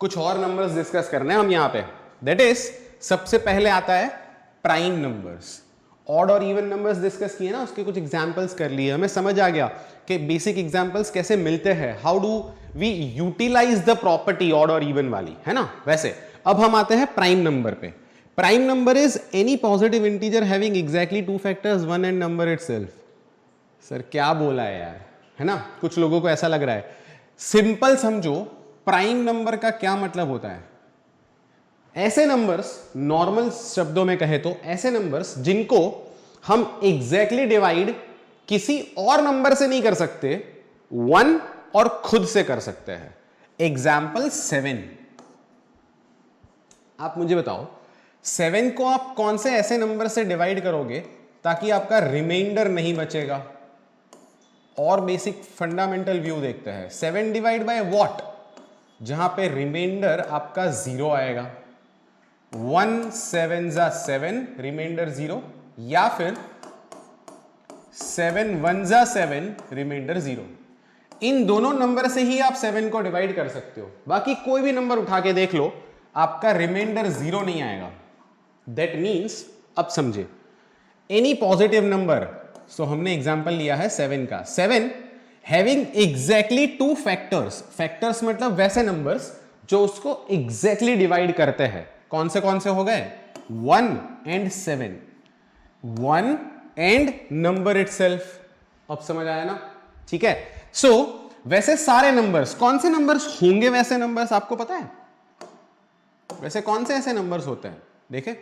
कुछ और numbers discuss करने हैं हम यहाँ पे। दैट इज सबसे पहले आता है प्राइम नंबर्स। ऑड और इवन नंबर्स डिस्कस किए ना, उसके कुछ एग्जांपल्स कर लिए, हमें समझ आ गया कि बेसिक एग्जांपल्स कैसे मिलते हैं, how do we utilize the property odd और इवन वाली, है ना। वैसे अब हम आते हैं प्राइम नंबर पे। Prime number is any positive integer having exactly two factors, one and number itself. Sir क्या बोला है यार, है ना, कुछ लोगों को ऐसा लग रहा है। सिंपल समझो, प्राइम नंबर का क्या मतलब होता है। ऐसे नंबर्स, नॉर्मल शब्दों में कहे तो ऐसे नंबर्स जिनको हम एग्जैक्टली डिवाइड किसी और नंबर से नहीं कर सकते, वन और खुद से कर सकते हैं। एग्जाम्पल 7। आप मुझे बताओ 7 को आप कौन से ऐसे नंबर से डिवाइड करोगे ताकि आपका रिमाइंडर नहीं बचेगा। और बेसिक फंडामेंटल व्यू देखते हैं, 7 डिवाइड बाय व्हाट, जहां पे रिमाइंडर आपका 0 आएगा। 1 7 जा 7, रिमाइंडर 0, या फिर 7 1 जा 7, रिमाइंडर 0। इन दोनों नंबर से ही आप 7 को डिवाइड कर सकते हो। बाकी कोई भी नंबर उठा के देख लो, आपका रिमाइंडर 0 नहीं आएगा। दैट मीन्स, अब समझे, एनी पॉजिटिव नंबर, सो हमने एग्जांपल लिया है 7 का। 7 having exactly two factors, factors मतलब वैसे नंबर्स जो उसको एग्जैक्टली डिवाइड करते हैं। कौन से हो गए, 1 एंड 7, 1 एंड नंबर इटसेल्फ। अब समझ आया ना, ठीक है। सो वैसे सारे नंबर्स, कौन से नंबर्स होंगे वैसे नंबर्स, आपको पता है वैसे कौन से ऐसे नंबर्स होते हैं, देखे,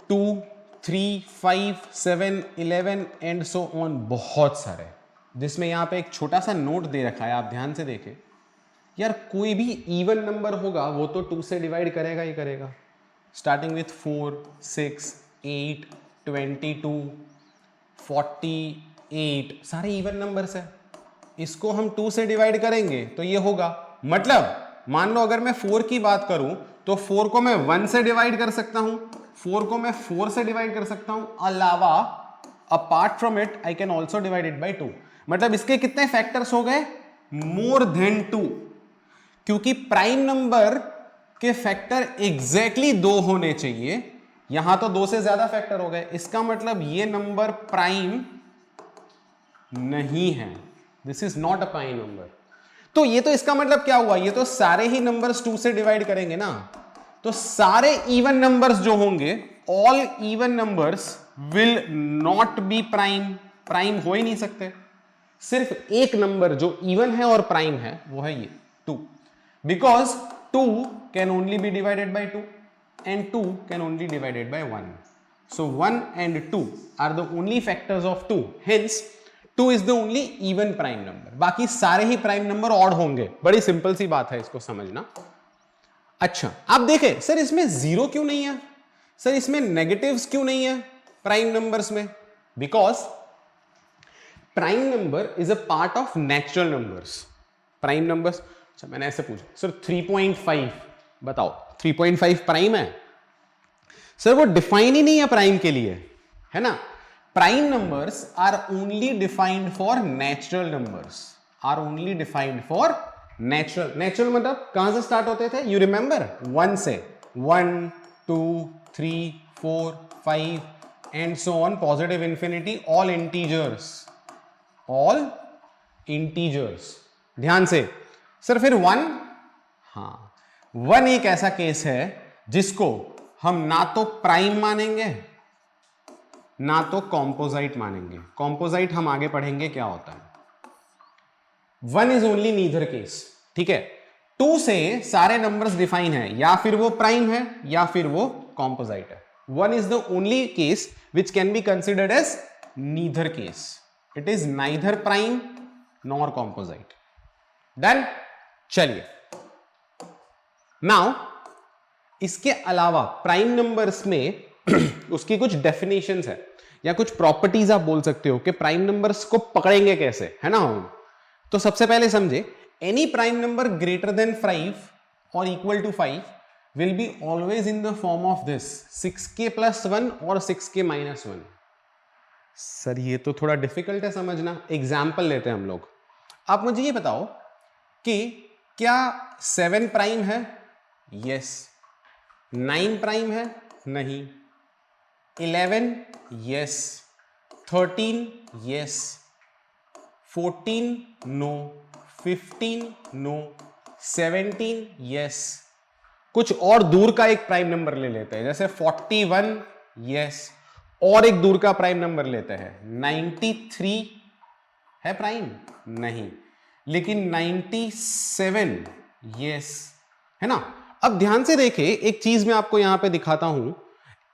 2 3 5 7 11 एंड सो ऑन, बहुत सारे। जिसमें यहां पे एक छोटा सा नोट दे रखा है, आप ध्यान से देखें यार, कोई भी इवन नंबर होगा वो तो 2 से डिवाइड करेगा ही करेगा। स्टार्टिंग विथ 4 6 8 22 48, सारे इवन नंबर्स है। इसको हम 2 से डिवाइड करेंगे तो ये होगा, मतलब मान लो अगर मैं 4 की बात करूं तो 4 को मैं 1 से डिवाइड कर सकता हूं, 4 को मैं 4 से डिवाइड कर सकता हूं, अलावा apart from it I can also divide it by 2। मतलब इसके कितने फैक्टर्स हो गए, मोर देन 2, क्योंकि प्राइम नंबर के फैक्टर एग्जैक्टली 2 होने चाहिए। यहां तो 2 से ज्यादा फैक्टर हो गए, इसका मतलब ये नंबर प्राइम नहीं है, this is not a prime number. तो ये तो इसका मतलब क्या हुआ, ये तो सारे ही नंबर्स 2 से डिवाइड करेंगे ना, तो सारे इवन नंबर्स जो होंगे, all even numbers will not be prime, prime हो ही नहीं सकते। सिर्फ एक नंबर जो इवन है और प्राइम है वो है ये 2, because 2 can only be divided by 2 and 2 can only divided by 1. So 1 and 2 are the only factors of 2. Hence 2 is the only even prime number. बाकी सारे ही प्राइम नंबर ऑड होंगे। बड़ी सिंपल सी बात है, इसको समझना। अच्छा, आप देखें सर इसमें 0 क्यों नहीं है, सर इसमें नेगेटिव्स क्यों नहीं है प्राइम नंबर्स में, because prime number is a part of natural numbers. Prime numbers, अच्छा मैंने ऐसे पूछा सर 3.5 बताओ, 3.5 प्राइम है, सर वो डिफाइन ही नहीं है प्राइम के लिए, है ना। Prime numbers are only defined for natural numbers, are only defined for natural. Natural मतलब कहां से स्टार्ट होते थे, यू रिमेंबर, 1 से, 1 2 3 4 5 and so on, positive infinity, all integers, all integers. ध्यान से, सर फिर 1, हाँ 1 एक ऐसा केस है जिसको हम ना तो प्राइम मानेंगे ना तो कॉम्पोजाइट मानेंगे। कॉम्पोजाइट हम आगे पढ़ेंगे क्या होता है। 1 इज ओनली नीदर केस, ठीक है। 2 से सारे नंबर्स डिफाइन है, या फिर वो प्राइम है या फिर वो कॉम्पोजाइट है। 1 is the only case which can be considered as neither case, it is neither prime nor composite. Done, चलिए नाउ इसके अलावा प्राइम नंबर्स में उसकी कुछ डेफिनेशंस है या कुछ प्रॉपर्टीज आप बोल सकते हो कि प्राइम नंबर्स को पकड़ेंगे कैसे, है ना। तो सबसे पहले समझे, any prime number greater than 5 और equal to 5 will be always in the form of this 6k + 1 और 6k - 1। सर ये तो थोड़ा डिफिकल्ट है समझना, एग्जाम्पल लेते हैं हम लोग। आप मुझे ये बताओ कि क्या 7 प्राइम है? यस। 9 प्राइम है? नहीं। 11? Yes. 13? Yes. 14? No. 15? No. 17? Yes. कुछ और दूर का एक प्राइम नंबर ले लेते हैं, जैसे 41, यस। और एक दूर का प्राइम नंबर लेते हैं, 93 है प्राइम? नहीं। लेकिन 97, यस, है ना। अब ध्यान से देखें, एक चीज मैं आपको यहां पे दिखाता हूं,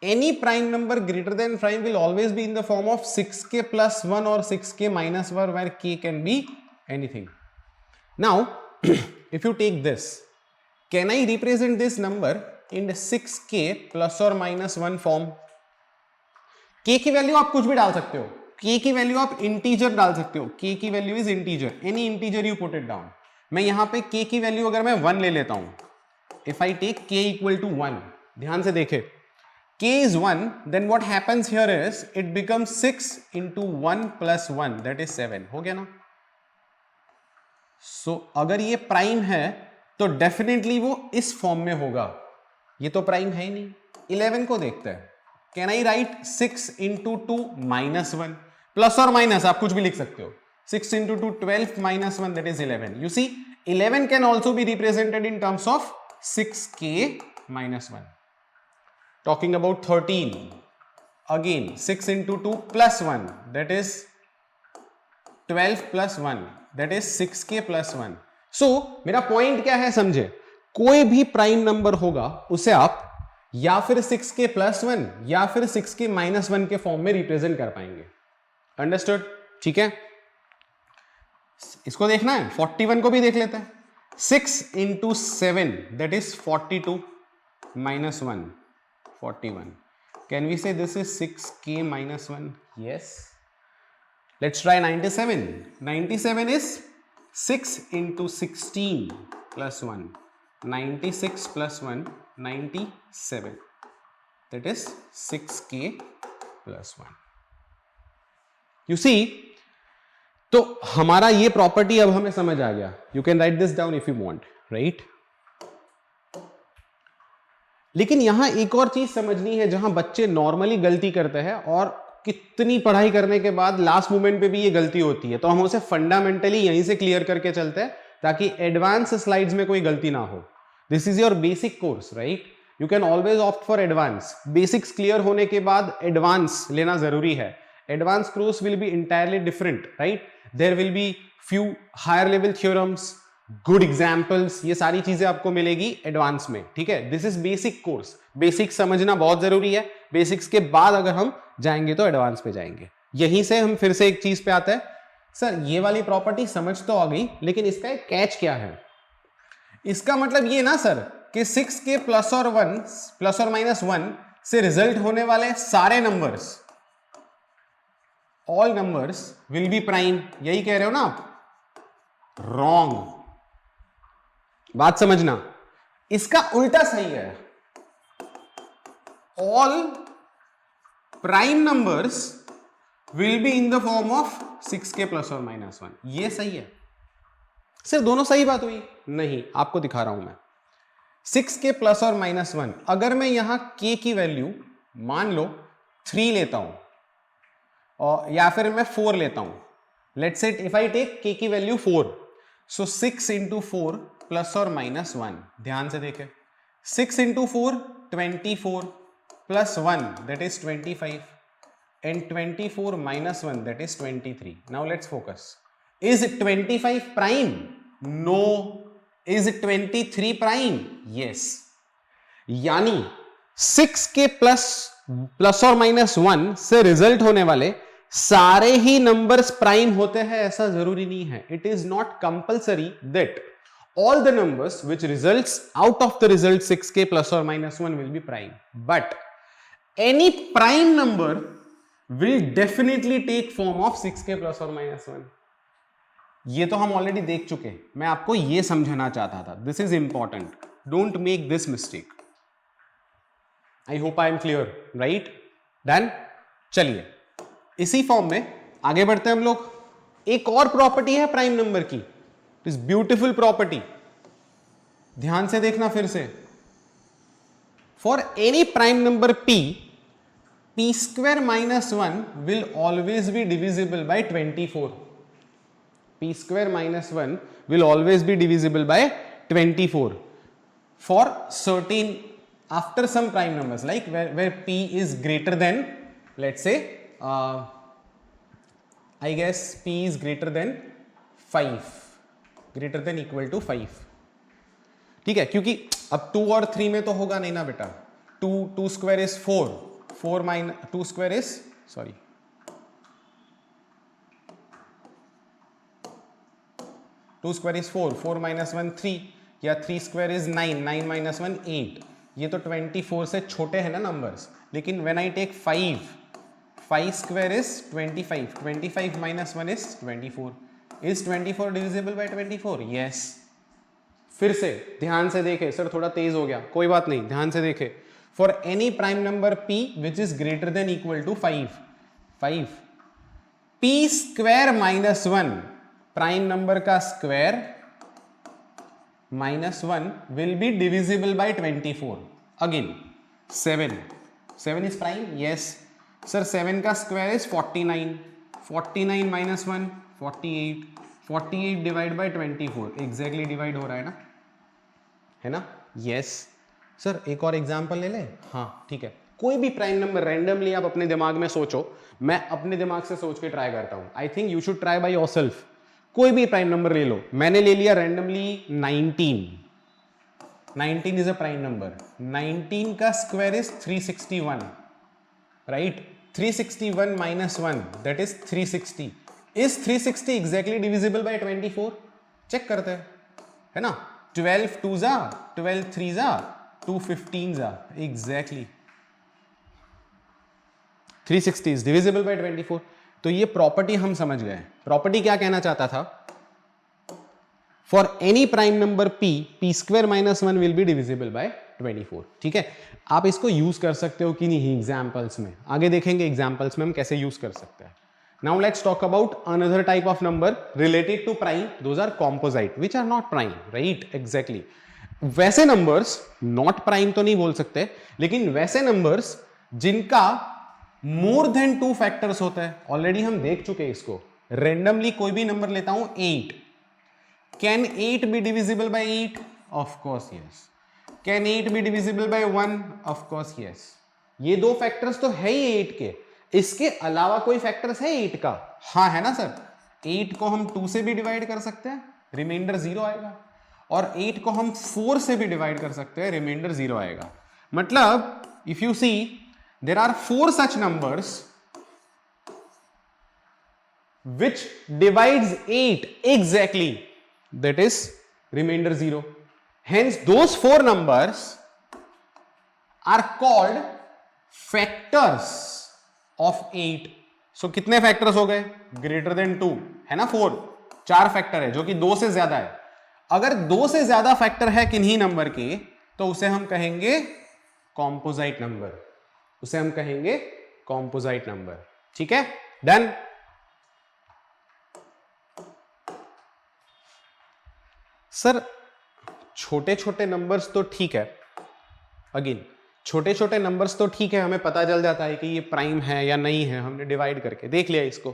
any prime number greater then prime will always be in the form of 6k plus 1 और 6k minus 1 where k can be anything. Now if you take this, can I represent this number in the 6k plus or minus 1 form? k की value आप कुछ भी डाल सकते हो, k की value आप इंटीजर डाल सकते हो, k की value is integer, any integer you put it down. मैं यहां पे k की वैल्यू अगर मैं 1 ले लेता हूं, if I take k equal to 1, ध्यान से देखे, k is 1, then what happens here is it becomes 6 into 1 plus 1, that is 7, हो गया ना। So अगर ये प्राइम है तो डेफिनेटली वो इस फॉर्म में होगा, ये तो प्राइम है ही नहीं। 11 को देखते हैं, can I right 6 into 2 minus 1, plus और माइनस आप कुछ भी लिख सकते हो, 6 into 2 12 minus 1, that is 11. You see 11 can also be represented in terms of 6k minus 1. Talking about 13, again 6 into 2 plus 1, that is 12 plus 1, that is 6k plus 1. So मेरा point क्या है समझे, कोई भी प्राइम नंबर होगा उसे आप या फिर 6k plus 1 या फिर 6k minus 1 के फॉर्म में रिप्रेजेंट कर पाएंगे। अंडरस्टूड? ठीक है, इसको देखना है, 41 को भी देख लेते हैं। 6 into 7, that is 42 minus 1, 41. Can we say this is 6k minus 1? Yes. Let's try 97. 97 is 6 into 16 plus 1. 96 plus 1, 97. That is 6k plus 1. You see, तो हमारा ये प्रॉपर्टी अब हमें समझ आ गया। You can write this down if you want, right? लेकिन यहां एक और चीज समझनी है जहां बच्चे नॉर्मली गलती करते हैं और कितनी पढ़ाई करने के बाद लास्ट मोमेंट पे भी ये गलती होती है, तो हम उसे फंडामेंटली यहीं से क्लियर करके चलते हैं ताकि एडवांस स्लाइड्स में कोई गलती ना हो। This is your basic course, right? You can always opt for advance. Basics clear होने के बाद एडवांस लेना जरूरी है। Advance course will be entirely different, right? There will be few higher level theorems, good examples, ये सारी चीजें आपको मिलेगी एडवांस में, ठीक है? This is basic course. Basic समझना बहुत जरूरी है। बेसिक्स के बाद अगर हम जाएंगे तो एडवांस पे जाएंगे। यहीं से हम फिर से एक चीज पे आते हैं, सर ये वाली प्रॉपर्टी समझ तो आ गई, लेकिन इसका एक कैच क्या है? इसका मतलब ये ना सर कि 6k प्लस और 1 प्लस और माइनस 1 से रिजल्ट होने वाले सारे numbers, all numbers will be prime, यही कह रहे हो ना आप? रॉन्ग। बात समझना, इसका उल्टा सही है। All prime numbers will be in the form of 6k plus और माइनस 1, ये सही है। सिर्फ दोनों सही बात हुई? नहीं, आपको दिखा रहा हूं मैं। 6k प्लस और माइनस 1, अगर मैं यहां k की वैल्यू मान लो 3 लेता हूं और या फिर मैं 4 लेता हूं, let's say if I take k की वैल्यू 4, सो 6 into 4 प्लस और माइनस 1, ध्यान से देखें, 6 into 4 24 plus 1, that is 25, and 24 minus 1, that is 23. Now let's focus. Is 25 prime? No. Is 23 prime? Yes. यानी 6k प्लस और माइनस 1 से result होने वाले सारे ही नंबर्स प्राइम होते हैं ऐसा जरूरी नहीं है। It is not compulsory that all the numbers which results out of the result 6k plus or minus 1 will be prime, but any prime number will definitely take form of 6k plus or minus 1. ये तो हम already देख चुके हैं, मैं आपको ये समझाना चाहता था। This is important, don't make this mistake. I hope I am clear, right? Done? चलिए इसी फॉर्म में आगे बढ़ते हैं हम लोग। एक और प्रॉपर्टी है प्राइम नंबर की, दिस ब्यूटीफुल प्रॉपर्टी, ध्यान से देखना फिर से, for any prime number p, p square minus 1 will always be divisible by 24. p square minus 1 will always be divisible by 24 for certain, after some prime numbers, like where p is greater than, let's say I guess p is greater than 5, greater than equal to 5. ठीक है, क्योंकि अब 2 और 3 में तो होगा नहीं ना बेटा. 2 square is 4, 4 minus 2 square is, sorry, 2 square is 4, 4 minus 1 3, या 3 स्क्वायर इज 9, 9 माइनस 1 8. ये तो 24 से छोटे हैं ना नंबर्स. लेकिन when I take 5, 5 square is 25, 25 minus 1 is 24. Is 24 divisible by 24? Yes. फिर से ध्यान से देखे, सर थोड़ा तेज हो गया, कोई बात नहीं, ध्यान से देखे. For any prime number p which is greater than equal to 5, p square minus 1, prime number का square minus 1 will be divisible by 24. Again 7 is prime? Yes sir. 7 का square is 49, 49 minus 1 48, 48 divide by 24, exactly divide हो रहा है ना? यस सर. एक और एग्जांपल ले लें? हाँ ठीक है. कोई भी प्राइम नंबर रैंडमली आप अपने दिमाग में सोचो, मैं अपने दिमाग से सोच के ट्राई करता हूं. I think you should try by yourself. कोई भी प्राइम नंबर ले लो. मैंने ले लिया randomly 19. 19 is a prime number. 19 का square is 361, right? 361 minus 1 that is 360. Is 360 exactly divisible by 24? Check करते हैं, है ना? 12 2s are, 12 3s are, 2 15s are, exactly. 360 is divisible by 24. तो ये प्रॉपर्टी हम समझ गए. प्रॉपर्टी क्या कहना चाहता था? For any prime number p, p square minus 1 will be divisible by 24. ठीक है, आप इसको यूज कर सकते हो कि नहीं एग्जाम्पल्स में. आगे देखेंगे एग्जाम्पल्स में हम कैसे यूज कर सकते हैं. Now let's talk about another type of number related to prime. Those are composite, which are not prime, right? Exactly. वैसे numbers not prime तो नहीं बोल सकते, लेकिन वैसे numbers जिनका more than 2 factors होता है. Already हम देख चुके हैं इसको. Randomly कोई भी number लेता हूं 8. Can 8 be divisible by 8? Of course yes. Can 8 be divisible by 1? Of course yes. ये दो factors तो है ही 8 के. इसके अलावा कोई फैक्टर्स है 8 का? हाँ है ना सर. 8 को हम 2 से भी डिवाइड कर सकते हैं, रिमाइंडर 0 आएगा. और 8 को हम 4 से भी डिवाइड कर सकते हैं, रिमाइंडर 0 आएगा. मतलब if you see there are 4 such numbers which divides 8 exactly, that is remainder 0. Hence those 4 numbers are called factors of 8. So कितने फैक्टर्स हो गए? ग्रेटर देन 2 है ना. 4 फैक्टर है जो कि 2 से ज्यादा है. अगर 2 से ज्यादा फैक्टर है किन्हीं नंबर के, तो उसे हम कहेंगे कॉम्पोजाइट नंबर. उसे हम कहेंगे कॉम्पोजाइट नंबर. ठीक है, डन. सर छोटे छोटे नंबर्स तो ठीक है. अगेन छोटे छोटे नंबर्स तो ठीक है, हमें पता चल जाता है कि ये प्राइम है या नहीं है, हमने डिवाइड करके देख लिया इसको.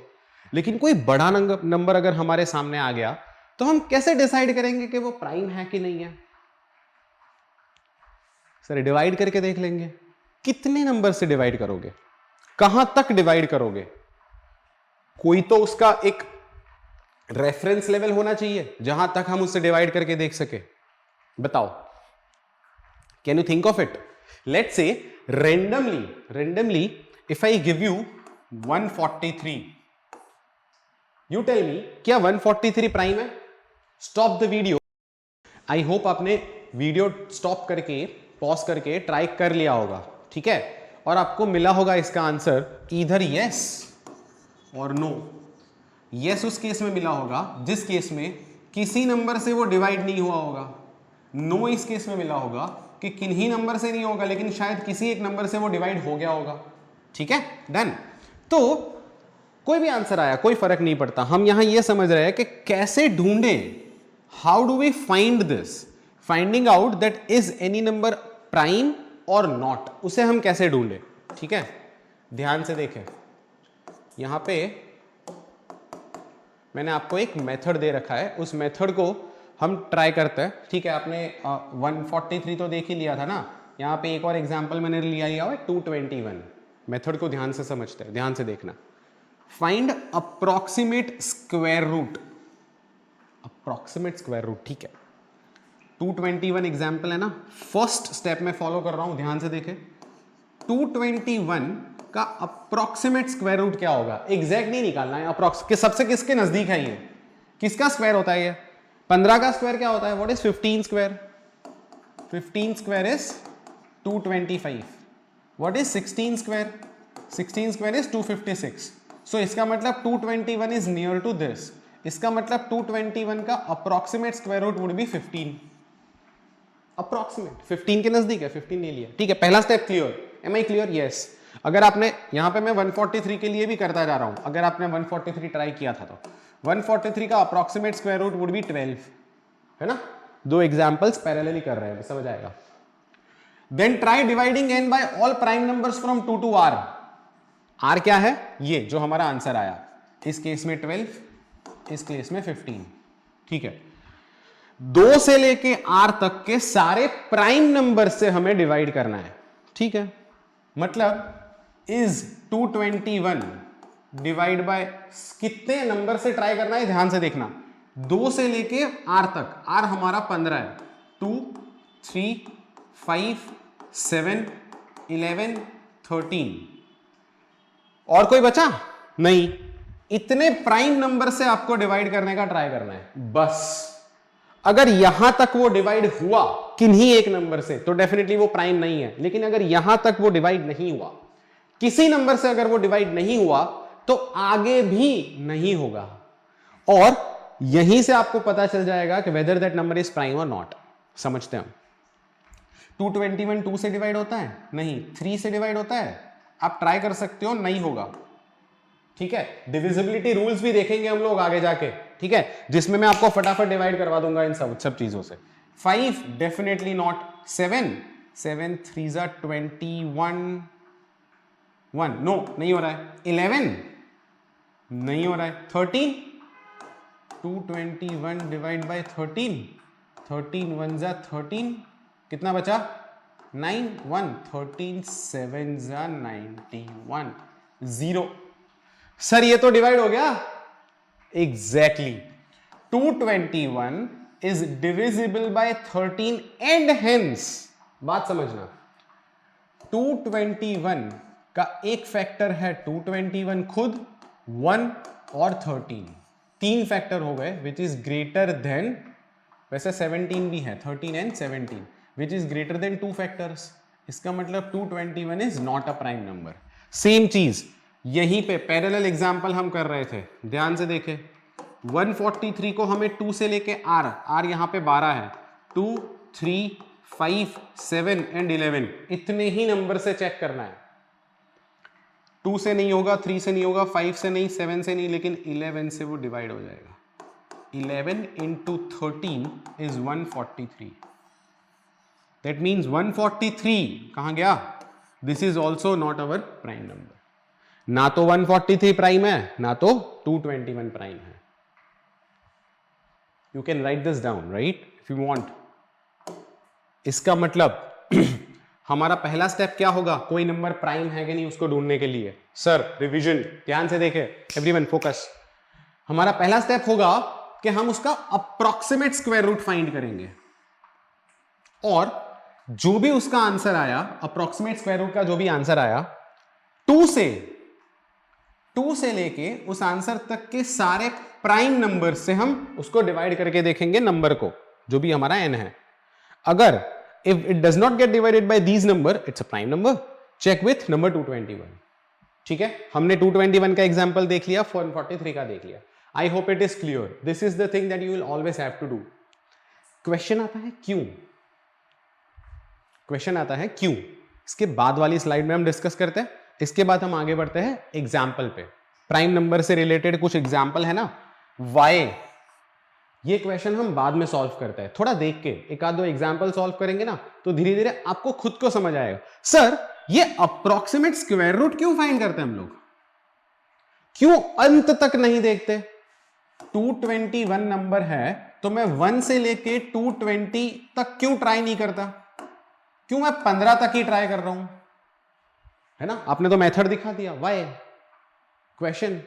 लेकिन कोई बड़ा नंबर अगर हमारे सामने आ गया, तो हम कैसे डिसाइड करेंगे कि वो प्राइम है कि नहीं है? सर डिवाइड करके देख लेंगे. कितने नंबर से डिवाइड करोगे? कहां तक डिवाइड करोगे? कोई तो उसका एक रेफरेंस लेवल होना चाहिए जहां तक हम उससे डिवाइड करके देख सके. बताओ, can you think of it? Let's say randomly if I give you 143, you tell me क्या 143 प्राइम है? Stop the video. I hope आपने वीडियो स्टॉप करके पॉज करके ट्राई कर लिया होगा. ठीक है, और आपको मिला होगा इसका आंसर इधर yes और no. yes उस केस में मिला होगा जिस केस में किसी नंबर से वो डिवाइड नहीं हुआ होगा. नो इस केस में मिला होगा कि किन्हीं नंबर से नहीं होगा, लेकिन शायद किसी एक नंबर से वो डिवाइड हो गया होगा. ठीक है, डन. तो कोई भी आंसर आया कोई फर्क नहीं पड़ता. हम यहां ये समझ रहे हैं कि कैसे ढूंढे, how do we find this. Finding out that is any number prime और नॉट, उसे हम कैसे ढूंढे। ठीक है, ध्यान से देखें, यहां पे मैंने आपको एक मेथड दे रखा है, उस मेथड को हम ट्राई करते हैं। ठीक है, आपने 143 तो देख ही लिया था ना, यहाँ पे एक और एग्जांपल मैंने लिया हुआ है 221। मेथड को ध्यान से समझते हैं, ध्यान से देखना। Find approximate square root, approximate square root. ठीक है, 221 एग्जांपल है ना, फर्स्ट स्टेप में फॉलो कर रहा हूं, ध्यान से देखें। 221 का अप्रॉक्सीमेट स्क्वायर रूट क्या होगा, एग्जैक्ट नहीं निकालना है, अप्रॉक्स के सबसे किसके नजदीक है ये, किसका स्क्वायर होता है ये, 15 का स्क्वायर क्या होता है, what is 15 square, 15 square is 225, what is 16 square, 16 square is 256। सो इसका मतलब 221 इज नियर टू दिस, इसका मतलब 221 का approximate square root would be 15, approximate 15 के नजदीक है, 15 ले लिया। ठीक है, पहला step clear, am I clear, yes. अगर आपने यहां पे मैं 143 के लिए भी करता जा रहा हूं, अगर आपने 143 ट्राई किया था तो 143 का approximate square root would be 12, है ना, दो एग्जांपल्स पैरेलली कर रहे हैं, समझ आएगा। Then try dividing n by all prime numbers from 2 to r। r क्या है, ये जो हमारा आंसर आया, इस केस में 12, इस केस में 15। ठीक है, 2 से लेके r तक के सारे प्राइम नंबर से हमें डिवाइड करना है। ठीक है, मतलब इज 221 डिवाइड बाय कितने नंबर से ट्राई करना है, ध्यान से देखना, 2 से लेके r तक, r हमारा 15 है, 2 3 5 7 11 13, और कोई बचा नहीं, इतने प्राइम नंबर से आपको डिवाइड करने का ट्राई करना है बस। अगर यहां तक वो डिवाइड हुआ किन्हीं एक नंबर से तो डेफिनेटली वो प्राइम नहीं है, लेकिन अगर यहां तक वो डिवाइड नहीं हुआ, किसी नंबर से अगर वो डिवाइड नहीं हुआ तो आगे भी नहीं होगा, और यहीं से आपको पता चल जाएगा कि whether that number is prime और नॉट। समझते हैं हम, 221 2 से डिवाइड होता है नहीं, 3 से डिवाइड होता है, आप ट्राई कर सकते हो, नहीं होगा। ठीक है, डिविजिबिलिटी रूल्स भी देखेंगे हम लोग आगे जाके, ठीक है, जिसमें मैं आपको फटाफट डिवाइड करवा दूंगा इन सब चीजों से। 5 डेफिनेटली नॉट, 7 7 3 21 1 नो नहीं हो रहा है, 11 नहीं हो रहा है, 13 221 डिवाइड बाय 13 13 1 जा 13, कितना बचा 9 1 13 7 जा 91 0। सर ये तो डिवाइड हो गया, exactly 221 is divisible by 13 and hence, बात समझना, 221 का एक फैक्टर है 221 खुद, 1 और 13, 3 फैक्टर हो गए विच इज ग्रेटर देन, वैसे 17 भी है, 13 and 17 which is greater then 2 factors, इसका मतलब 221 is not a prime number. Same चीज यहीं पे पैरेलल एग्जांपल हम कर रहे थे, ध्यान से देखें, 143 को हमें 2 से लेके r यहां पे 12 है, 2 3 5 7 एंड 11, इतने ही नंबर से चेक करना है। 2 से नहीं होगा, 3 से नहीं होगा, 5 से नहीं, 7 से नहीं, लेकिन 11 से वो डिवाइड हो जाएगा। 11 into 13 is 143, that means 143 कहां गया, this is also not our prime number, ना तो 143 प्राइम है ना तो 221 प्राइम है। You can write this down, right, if you want। इसका मतलब हमारा पहला स्टेप क्या होगा, कोई नंबर प्राइम है कि नहीं उसको ढूंढने के लिए। सर रिवीजन, ध्यान से देखें, एवरीवन फोकस। हमारा पहला स्टेप होगा कि हम उसका अप्रॉक्सीमेट स्क्वायर रूट फाइंड करेंगे, और जो भी उसका आंसर आया, अप्रॉक्सीमेट स्क्वायर रूट का जो भी आंसर आया, 2 से लेके उस आंसर तक के सारे प्राइम नंबर से हम उसको डिवाइड करके देखेंगे नंबर को, जो भी हमारा n है। अगर if it does not get divided by these number, it's a prime number, check with number 221। ठीक है, हमने 221 का एग्जांपल देख लिया, 143 का देख लिया। I hope it is clear, this is the thing that you will always have to do. Question आता है क्यों, क्वेश्चन आता है क्यों, इसके बाद वाली स्लाइड में हम डिस्कस करते हैं, इसके बाद हम आगे बढ़ते हैं एग्जाम्पल पे। प्राइम नंबर से रिलेटेड कुछ एग्जाम्पल है ना, y ये क्वेश्चन हम बाद में सॉल्व करते हैं, थोड़ा देख के एक आध दो एग्जांपल सॉल्व करेंगे ना तो धीरे धीरे आपको खुद को समझ आएगा। सर ये अप्रोक्सीमेट स्क्वायर रूट क्यों फाइंड करते हैं हम लोग, क्यों अंत तक नहीं देखते? 221 नंबर है तो मैं 1 से लेके 220 तक क्यों ट्राई नहीं करता, क्यों मैं 15 तक ही ट्राई कर रहा हूं, है ना? आपने तो मेथड दिखा दिया, वाई? क्वेश्चन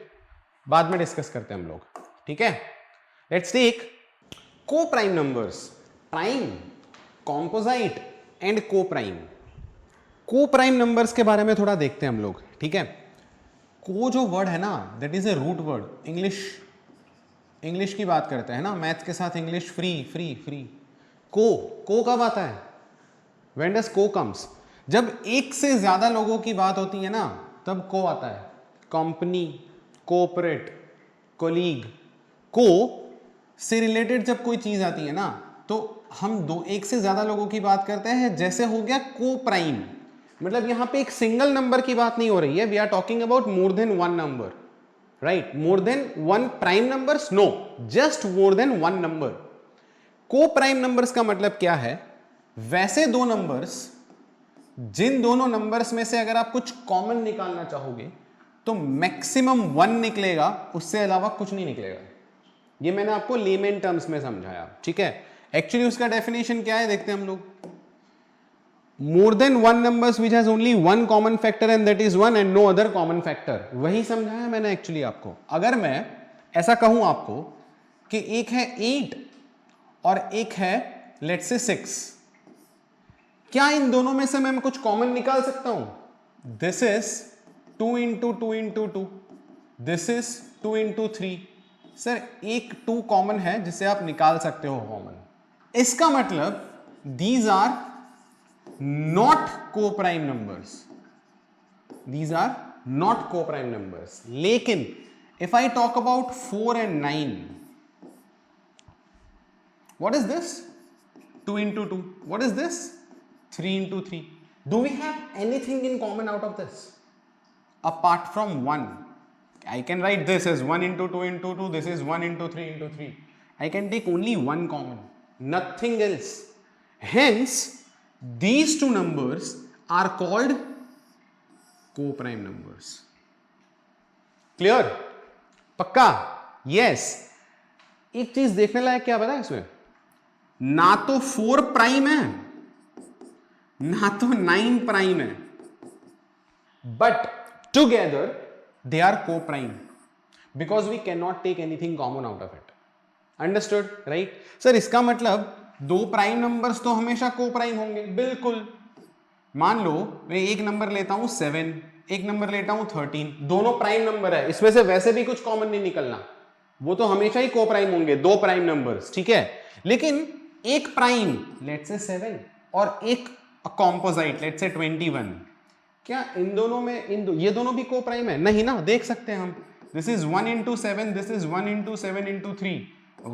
बाद में डिस्कस करते हैं हम लोग, ठीक है? लेट्स टेक को prime numbers, prime, composite and को प्राइम। को प्राइम नंबर्स के बारे में थोड़ा देखते हैं हम लोग, ठीक है? को जो वर्ड है ना, that is a root word. English की बात करते हैं ना, मैथ्स के साथ इंग्लिश फ्री फ्री फ्री। को कब आता है? व्हेन डज को कम्स? जब एक से ज्यादा लोगों की बात होती है ना तब को आता है। Company, cooperate, colleague. को से रिलेटेड जब कोई चीज आती है ना तो हम एक से ज्यादा लोगों की बात करते हैं, जैसे हो गया को प्राइम। मतलब यहां पे एक सिंगल नंबर की बात नहीं हो रही है, we are talking about more than one number, right? More than one prime numbers? No, just more than one number. Coprime numbers का मतलब क्या है? वैसे दो नंबर्स जिन दोनों नंबर्स में से अगर आप कुछ कॉमन निकालना चाहोगे तो मैक्सिमम 1 निकलेगा, उससे अलावा कुछ नहीं निकलेगा। ये मैंने आपको लेमन टर्म्स में समझाया, ठीक है? एक्चुअली उसका डेफिनेशन क्या है देखते हैं हम लोग। More than one numbers which has only one common factor and that is 1 and no other common factor. वही समझाया मैंने एक्चुअली आपको। अगर मैं ऐसा कहूं आपको कि एक है 8 और एक है लेट्स से 6, क्या इन दोनों में से मैं कुछ कॉमन निकाल सकता हूं? This is 2 into 2 into 2, this is 2 into 3। Sir एक 2 कॉमन है जिसे आप निकाल सकते हो कॉमन। इसका मतलब these are not coprime numbers, these are not coprime numbers. लेकिन if I talk about 4 and 9, what is this? 2 into 2. What is this? 3 into 3. Do we have anything in common out of this apart from 1? I can write this as 1 into 2 into 2, this is 1 into 3 into 3. I can take only one common, nothing else. Hence these two numbers are called co-prime numbers. Clear? पक्का? Yes. एक चीज देखने लायक क्या पता है इसमें? ना तो 4 प्राइम है ना तो 9 प्राइम है, but together they are coprime because we can not take anything common out of it. Understood, right? Sir इसका मतलब 2 प्राइम नंबर्स तो हमेशा को प्राइम होंगे? बिल्कुल। मान लो मैं एक नंबर लेता हूं 7, एक नंबर लेता हूं 13, दोनों प्राइम नंबर है, इसमें से वैसे भी कुछ कॉमन नहीं निकलना, वो तो हमेशा ही को प्राइम होंगे, 2 प्राइम नंबर्स, ठीक है? लेकिन एक प्राइम लेट्स से 7 और एक कॉम्पोजाइट लेट्स से 21, क्या इन दोनों में ये दोनों भी को प्राइम है? नहीं ना, देख सकते हैं हम। This is 1 into 7, this is 1 into 7 into 3।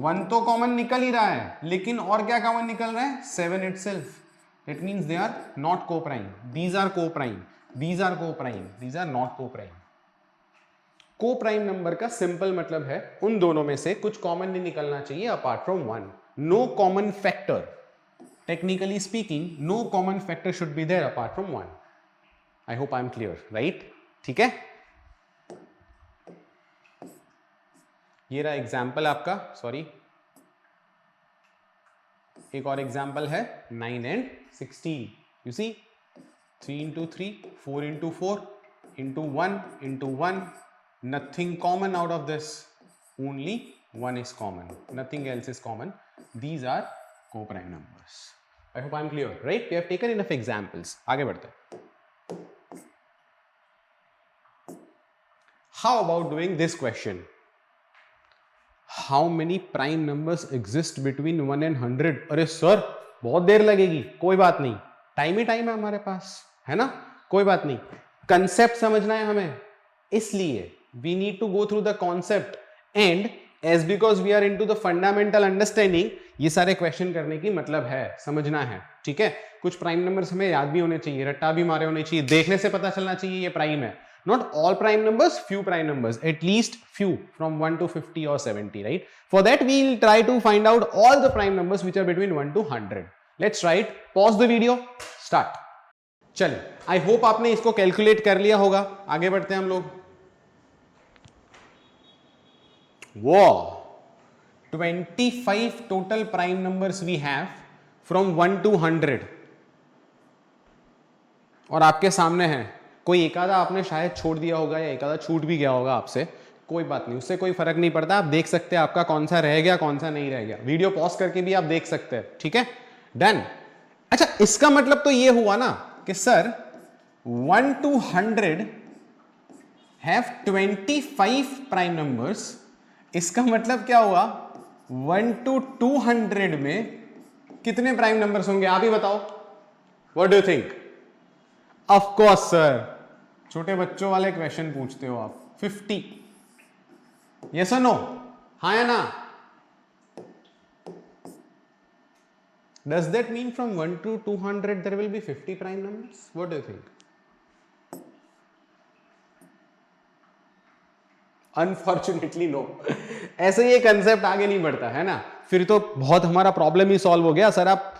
1 तो कॉमन निकल ही रहा है, लेकिन और क्या कॉमन निकल रहा है? 7 itself। That means they are not co-prime. These are co-prime. These are co-prime. These are not co-prime. Co-prime number का सिंपल मतलब है उन दोनों में से कुछ कॉमन नहीं निकलना चाहिए apart from 1। No common factor. Technically speaking, no common factor should be there apart from 1. I hope I am clear, right? ठीक है? ये रहा एग्जाम्पल आपका, सॉरी एक और एग्जाम्पल है 9 and 16. You see 3 into 3, 4 into 4 into 1 into 1, nothing common out of this, only 1 is common, nothing else is common. These are co-prime numbers. I hope I am clear, right? We have taken enough examples. आगे बढ़ते हैं. How about doing this question? How many prime numbers exist between 1 and 100? अरे sir बहुत देर लगेगी, कोई बात नहीं, time ही time है हमारे पास, है ना? कोई बात नहीं, कंसेप्ट समझना है हमें, इसलिए we need to go through the concept and as because we are into the fundamental understanding, ये सारे क्वेश्चन करने की मतलब है, समझना है, ठीक है? कुछ प्राइम नंबर्स हमें याद भी होने चाहिए, रट्टा भी मारे होने चाहिए, देखने से पता चलना चाहिए ये प्राइम है, not all prime numbers, few prime numbers, at least few from 1 to 50 or 70, right? For that we will try to find out all the prime numbers which are between 1 to 100. Let's try it. Pause the video, start. चलिए, I hope आपने इसको calculate कर लिया होगा. आगे बढ़ते हैं हम लोग. वो 25 total prime numbers we have from 1 to 100. और आपके सामने है. कोई एक आधा आपने शायद छोड़ दिया होगा या एक आधा छूट भी गया होगा आपसे. कोई बात नहीं, उससे कोई फर्क नहीं पड़ता. आप देख सकते हैं आपका कौन सा रह गया कौन सा नहीं रह गया. वीडियो पॉज करके भी आप देख सकते हैं. ठीक है, डन. अच्छा, इसका मतलब तो ये हुआ ना कि sir 1 to 100 have 25 prime numbers. इसका मतलब क्या हुआ, 1 to 200 में कितने प्राइम नंबर्स होंगे आप ही बताओ. What do you think? Of course sir, छोटे बच्चों वाले क्वेश्चन पूछते हो आप. 50. यस और नो? हाँ या ना? Does that mean from 1 to 200 there will be 50 prime numbers? What do you think? Unfortunately no. ऐसे ये कंसेप्ट आगे नहीं बढ़ता है ना. फिर तो बहुत हमारा प्रॉब्लम ही सॉल्व हो गया. सर आप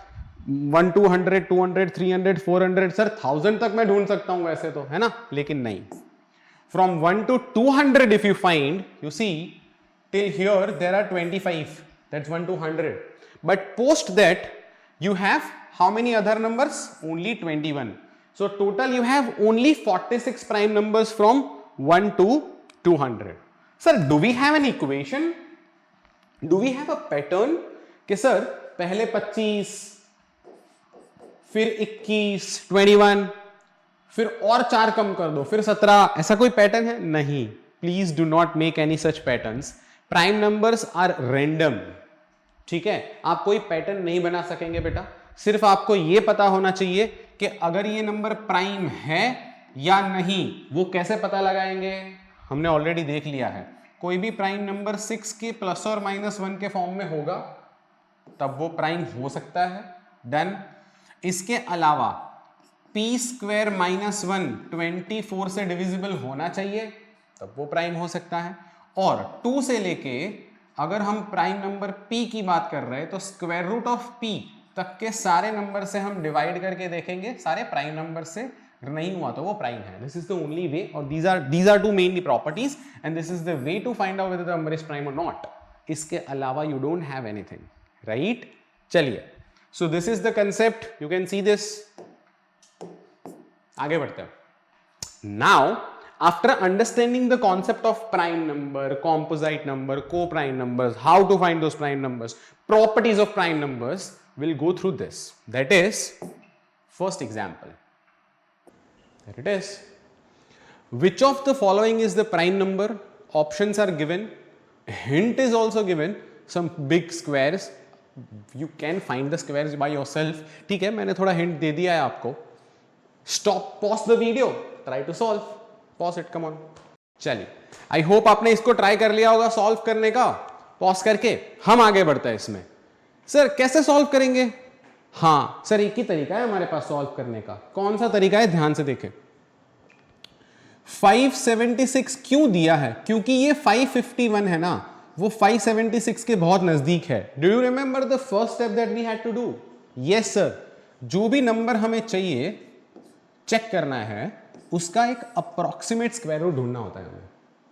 1 to 100, 200, 300, 400, सर 1000 तक मैं ढूंढ सकता हूं वैसे तो, है ना. लेकिन नहीं. From 1 to 200 if you find, you see till here there are 25. That's 1 to 100. But post that you have how many other numbers? Only 21. So total you have only 46 prime numbers from 1 to 200. Sir, do we have an equation? Do we have a pattern? कि sir पहले 25, फिर 21, 21, फिर और 4 कम कर दो, फिर 17. ऐसा कोई पैटर्न है? नहीं. Please do not make any such patterns. Prime numbers are random. ठीक है, आप कोई पैटर्न नहीं बना सकेंगे बेटा. सिर्फ आपको यह पता होना चाहिए कि अगर ये नंबर प्राइम है या नहीं. वो कैसे पता लगाएंगे? हमने ऑलरेडी देख लिया है. कोई भी प्राइम नंबर 6 के प्लस और माइनस 1 के फॉर्म में होगा तब वो प्राइम हो सकता है. डन. इसके अलावा p स्क्वायर माइनस 1 24 से डिविजिबल होना चाहिए तब वो प्राइम हो सकता है. और 2 से लेके अगर हम प्राइम नंबर p की बात कर रहे हैं तो स्क्वायर रूट ऑफ p तक के सारे नंबर से हम डिवाइड करके देखेंगे, सारे प्राइम नंबर से नहीं हुआ तो वो प्राइम है. This is the only way, और these are two mainly properties and this is the way to find out whether the number is prime or not. इसके अलावा you don't have anything, right? चलिए, so this is the concept, you can see this. आगे बढ़ते हैं. Now after understanding the concept of prime number, composite number, co-prime numbers, how to find those prime numbers, properties of prime numbers, we'll go through this. That is first example. There it is. Which of the following is the prime number? Options are given. Hint is also given. Some big squares. You can find the squares by yourself. ठीक है, मैंने थोड़ा hint दे दिया है आपको. Stop, pause the video. Try to solve. Pause it, come on. चलिए, I hope आपने इसको ट्राई कर लिया होगा सॉल्व करने का. पॉज करके हम आगे बढ़ते हैं इसमें. सर कैसे सॉल्व करेंगे? हाँ सर, एक ही तरीका है हमारे पास सॉल्व करने का. कौन सा तरीका है? ध्यान से देखें. 576 क्यों दिया है? क्योंकि ये 551 है ना, वो 576 के बहुत नजदीक है. Do you remember the first step that we had to do? Yes sir. जो भी नंबर हमें चाहिए चेक करना है उसका एक अप्रोक्सीमेट स्क्वायर रूट ढूंढना होता है हमें,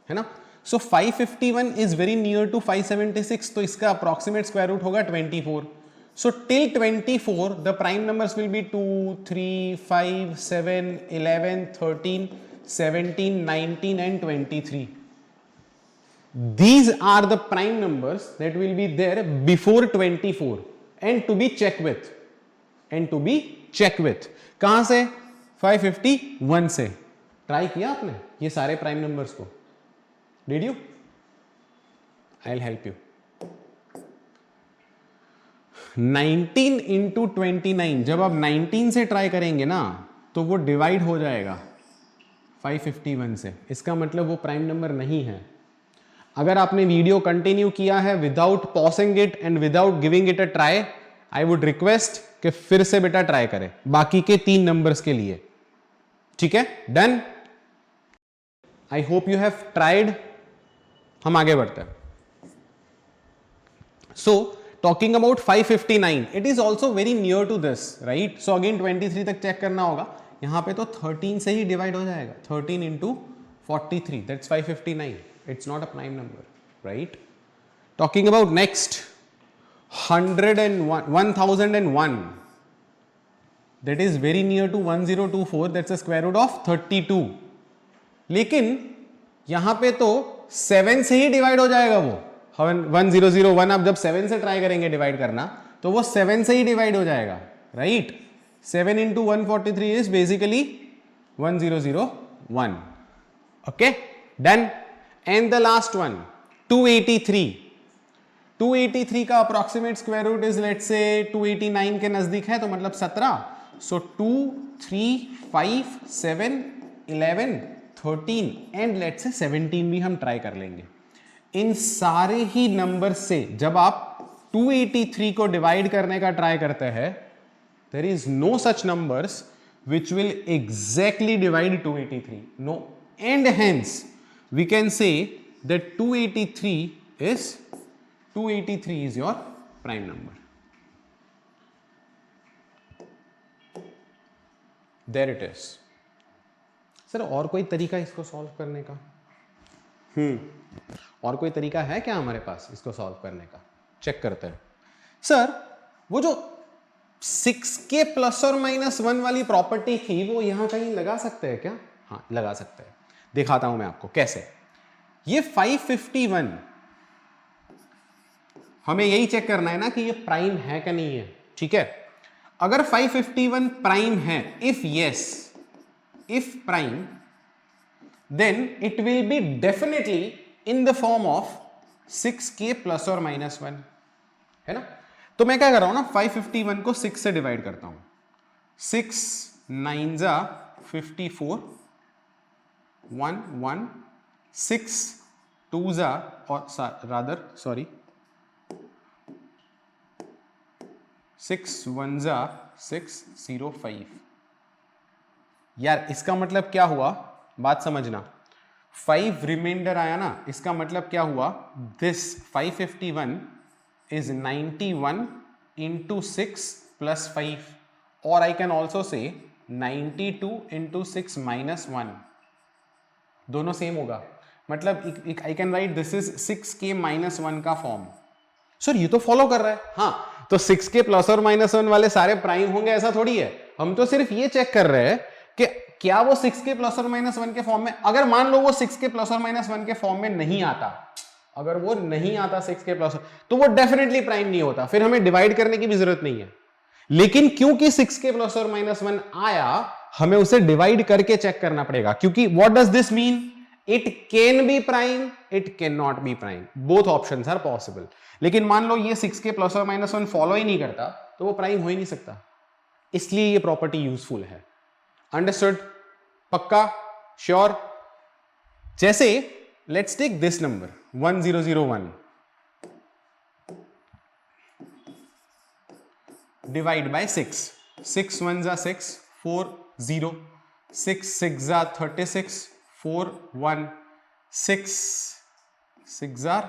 है ना. सो 551 इज वेरी नियर टू 576, तो इसका अप्रोक्सीमेट स्क्वायर रूट होगा 24. So till 24 the prime numbers will be 2, 3, 5, 7, 11, 13, 17, 19 and 23. These are the prime numbers that will be there before 24 and to be checked with. कहां से? 551 से. ट्राई किया आपने ये सारे प्राइम नंबर्स को? Did you? I'll help you. 19 into 29, जब आप 19 से ट्राई करेंगे ना तो वो डिवाइड हो जाएगा 551 से. इसका मतलब वो प्राइम नंबर नहीं है. अगर आपने वीडियो कंटिन्यू किया है without pausing it and without giving it a try, I would request कि फिर से बेटा ट्राई करें बाकी के 3 नंबर्स के लिए. ठीक है, done. I hope you have tried. हम आगे बढ़ते हैं. So talking about 559, it is also very near to this, right. So again 23 तक चेक करना होगा. यहां पे तो 13 से ही डिवाइड हो जाएगा. 13 into 43, that's 559. It's not a prime number, right. Talking about next 1001, that is very near to 1024, that's a square root of 32. लेकिन यहां पे तो 7 से ही डिवाइड हो जाएगा वो. 1001 आप जब 7 से ट्राई करेंगे डिवाइड करना तो वो 7 से ही डिवाइड हो जाएगा, right. 7 into 143 is basically 1001. Okay, done. And the last one 283 का approximate square root is let's say 289 के नजदीक है, तो मतलब 17. सो 2, 3, 5, 7, 11, 13 एंड लेट्स से 17 भी हम ट्राई कर लेंगे. इन सारे ही नंबर से जब आप 283 को डिवाइड करने का ट्राई करते हैं, there is no such numbers which will exactly divide 283. No, and hence we can say that 283 is your prime number. There it is. Sir और कोई तरीका इसको सॉल्व करने का? और कोई तरीका है क्या हमारे पास इसको सॉल्व करने का? चेक करते हैं. सर वो जो 6k प्लस और माइनस 1 वाली प्रॉपर्टी थी वो यहां कहीं लगा सकते हैं क्या? हाँ, लगा सकते हैं. दिखाता हूं मैं आपको कैसे. ये 551 हमें यही चेक करना है ना कि ये प्राइम है कि नहीं है. ठीक है, अगर 551 प्राइम है, if yes, if prime, then it will be definitely in the form of 6k plus और माइनस 1, है ना. तो मैं क्या कर रहा हूं ना, 551 को 6 से डिवाइड करता हूं. 6 9 जा 54, 1 1, 6 2 जा और रादर सॉरी 6 1 जा 6 0 5. यार इसका मतलब क्या हुआ, बात समझना. 5 रिमाइंडर आया ना, इसका मतलब क्या हुआ, this 551 is 91 into 6 plus 5, or I can also say 92 into 6 minus 1. दोनों सेम होगा. मतलब I can write this is 6k minus 1 का फॉर्म. सर ये तो फॉलो कर रहा है. हाँ, तो 6k प्लस और माइनस 1 वाले सारे प्राइम होंगे ऐसा थोड़ी है. हम तो सिर्फ ये चेक कर रहे हैं कि क्या वो 6k प्लस और माइनस 1 के फॉर्म में, अगर मान लो वो 6k प्लस और माइनस 1 के फॉर्म में नहीं आता, अगर वो नहीं आता 6k प्लस, तो वो डेफिनेटली प्राइम नहीं होता. फिर हमें डिवाइड करने की भी जरूरत नहीं है. लेकिन क्योंकि 6k प्लस और माइनस 1 आया, हमें उसे डिवाइड करके चेक करना पड़ेगा. क्योंकि what does this mean, it can be prime, it can not be prime, both options are possible. लेकिन मान लो ये 6k प्लस और माइनस 1 फॉलो ही नहीं करता, तो वो प्राइम हो ही नहीं सकता. इसलिए ये प्रॉपर्टी यूजफुल है. अंडरस्टूड? पक्का? श्योर? जैसे let's take this number 1001 divide by 6. 6 1 जा 6, 4 0, 6 6 जा 36, 4 1, 6 6 जा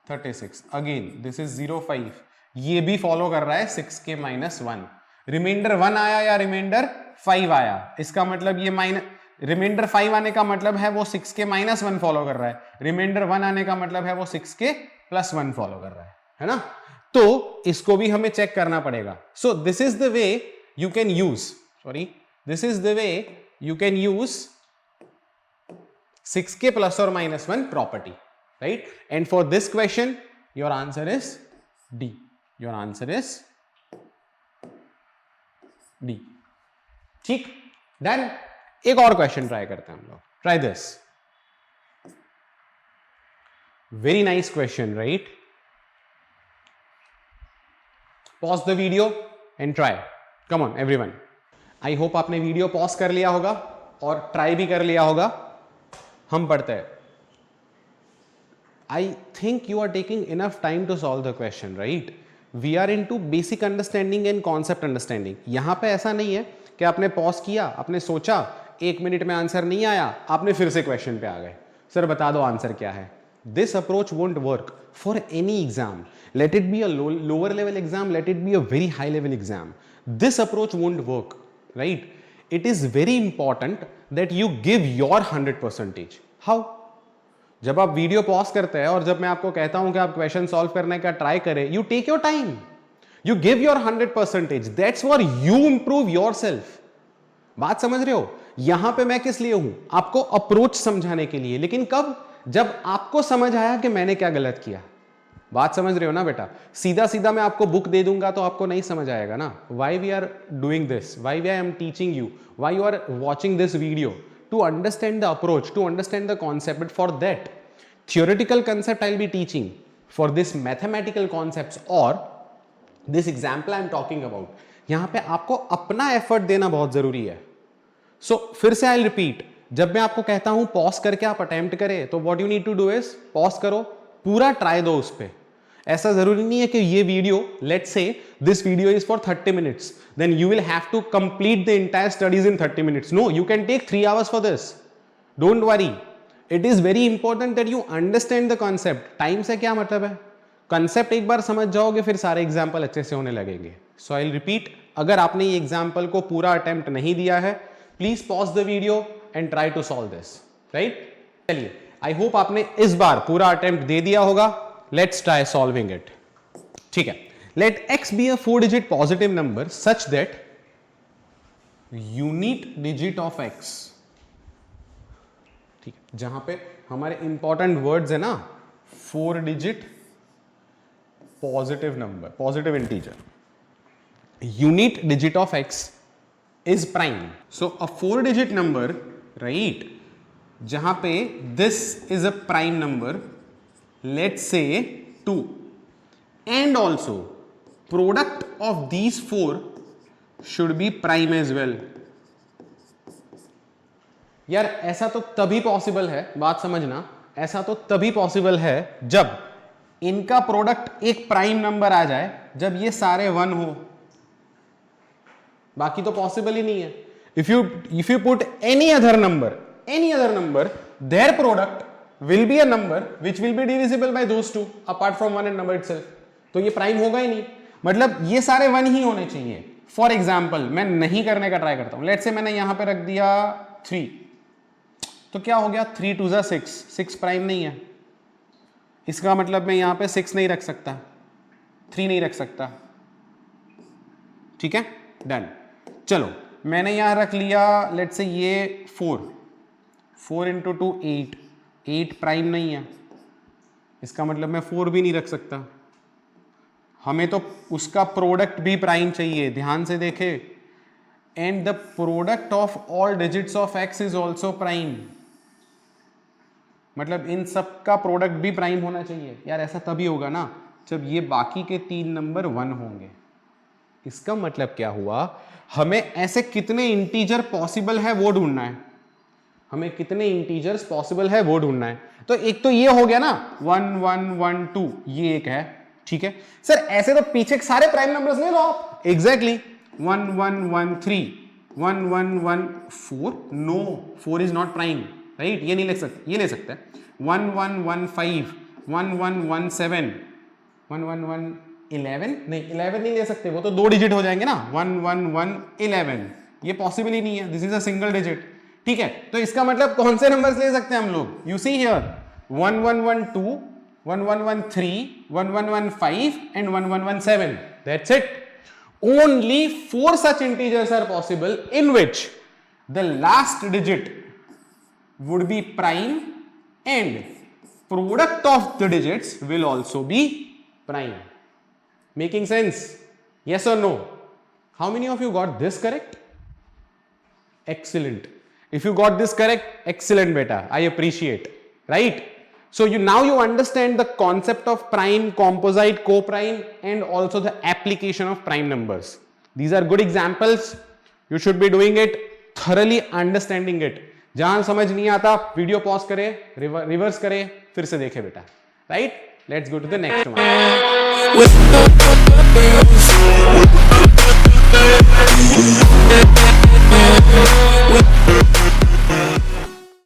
36. Again this is 0 5. ये भी फॉलो कर रहा है 6k माइनस 1. रिमाइंडर 1 आया या रिमाइंडर 5 आया, इसका मतलब ये माइनस, रिमाइंडर 5 आने का मतलब है वो 6k माइनस 1 फॉलो कर रहा है. रिमाइंडर 1 आने का मतलब है वो 6k प्लस 1 फॉलो कर रहा है ना. तो इसको भी हमें चेक करना पड़ेगा. So this is the way you can use, sorry, this is the way you can use 6k plus और minus 1 property, right. And for this question your answer is D. Your answer is D. ठीक, done. एक और question try करते हैं हम लोग. Try this. Very nice question, right. Pause the video and try. Come on everyone. I hope आपने video pause कर लिया होगा और ट्राई भी कर लिया होगा. हम पढ़ते हैं. I think you are taking enough time to solve the question, right. We are into basic understanding and concept understanding. यहां पे ऐसा नहीं है कि आपने पॉज किया, आपने सोचा, 1 मिनट में आंसर नहीं आया, आपने फिर से क्वेश्चन पे आ गए, सर बता दो आंसर क्या है। This approach won't work for any exam, let it be a lower level exam, let it be a very high level exam, this approach won't work, right. It is very important that you give your 100%। How? जब आप video pause करते हैं और जब मैं आपको कहता हूं कि आप क्वेश्चन सॉल्व करने का ट्राई करें, you take your time, you give your 100%, that's for you improve yourself. बात समझ रहे हो? यहां पे मैं किस लिए हूं? आपको अप्रोच समझाने के लिए। लेकिन कब? जब आपको समझ आया कि मैंने क्या गलत किया। बात समझ रहे हो ना बेटा? सीधा सीधा मैं आपको बुक दे दूंगा तो आपको नहीं समझ आएगा ना। Why we are doing this, why I am teaching you, why you are watching this video, to understand the approach, to understand the concept. But for that, theoretical concept I'll be teaching. For this mathematical concepts or this example I'm talking about, यहाँ पे आपको अपना effort देना बहुत जरूरी है। So फिर से I'll repeat, जब मैं आपको कहता हूँ pause करके आप attempt करें, तो what you need to do is pause करो, पूरा try दो उस पे। ऐसा जरूरी नहीं है कि ये video, let's say this video is for 30 minutes, then you will have to complete the entire studies in 30 minutes. No, you can take 3 hours for this. Don't worry. It is very important that you understand the concept. Time से क्या मतलब है? Concept एक बार समझ जाओगे फिर सारे example अच्छे से होने लगेंगे। So I'll repeat, अगर आपने ये एग्जाम्पल को पूरा अटेम्प्ट नहीं दिया है, please pause the video and try to solve this, right? चलिए, आई होप आपने इस बार पूरा अटेम्प्ट दे दिया होगा। Let's try solving it. ठीक है, let x be a 4-digit positive number such that unit digit of x, ठीक है, जहां पे हमारे इंपॉर्टेंट वर्ड्स है ना, 4-digit positive number, positive integer, unit digit of x is prime. So a 4-digit number, right, जहां पे this is a prime number, let's say 2, and also product of these 4 should be prime as well. यार ऐसा तो तभी possible है, बात समझना, ऐसा तो तभी पॉसिबल है जब इनका प्रोडक्ट एक प्राइम नंबर आ जाए, जब ये सारे 1 हो, बाकी तो पॉसिबल ही नहीं है। If you put any other number, their product will be a number which will be divisible by those two apart from 1 and number itself. तो ये प्राइम होगा ही नहीं, मतलब ये सारे 1 ही होने चाहिए। फॉर एग्जाम्पल, मैं नहीं करने का ट्राई करता हूं, लेट्स से मैंने यहां पे रख दिया 3, तो क्या हो गया, 3 2 जा 6, 6 प्राइम नहीं है, इसका मतलब मैं यहां पे 6 नहीं रख सकता, 3 नहीं रख सकता, ठीक है, डन। चलो मैंने यहां रख लिया, लेट्स से ये 4 इंटू 2 8 प्राइम नहीं है, इसका मतलब मैं 4 भी नहीं रख सकता, हमें तो उसका प्रोडक्ट भी प्राइम चाहिए, ध्यान से देखे, and the product of all digits of x is also prime, मतलब इन सब का प्रोडक्ट भी प्राइम होना चाहिए। यार ऐसा तभी होगा ना जब ये बाकी के 3 नंबर 1 होंगे। इसका मतलब क्या हुआ, हमें ऐसे कितने इंटीजर पॉसिबल है वो ढूंढना है, हमें कितने इंटीजर्स पॉसिबल है वो ढूंढना है। तो एक तो ये हो गया ना 1 1 1 2, ये एक है, ठीक है सर, ऐसे तो पीछे सारे प्राइम नंबर्स ले लो आप, exactly 1 1 1 3 1 1 1 4, no 4 is not prime, right, ये नहीं ले सकते, ये ले सकते हैं 1 1 1 5 1 1 1 7 1 1 1 11, नहीं 11 नहीं ले सकते, वो तो 2 डिजिट हो जाएंगे ना, 1 1 1 11, ये पॉसिबल ही नहीं है, this is a single digit, ठीक है। तो इसका मतलब कौन से नंबर्स ले सकते हैं हम लोग, you see here 1 1 1 2 1 1 1 3 1 1 1 5 and 1 1 1 7, that's it. Only 4 such integers are possible in which the last digit would be prime and product of the digits will also be prime. Making sense? Yes or no? How many of you got this correct? Excellent. If you got this correct, excellent beta, I appreciate, right? So now you understand the concept of prime, composite, co-prime and also the application of prime numbers. These are good examples. You should be doing it, thoroughly understanding it. जहां समझ नहीं आता video pause करे, reverse करे, फिर से देखे बेटा, right? Let's go to the next one.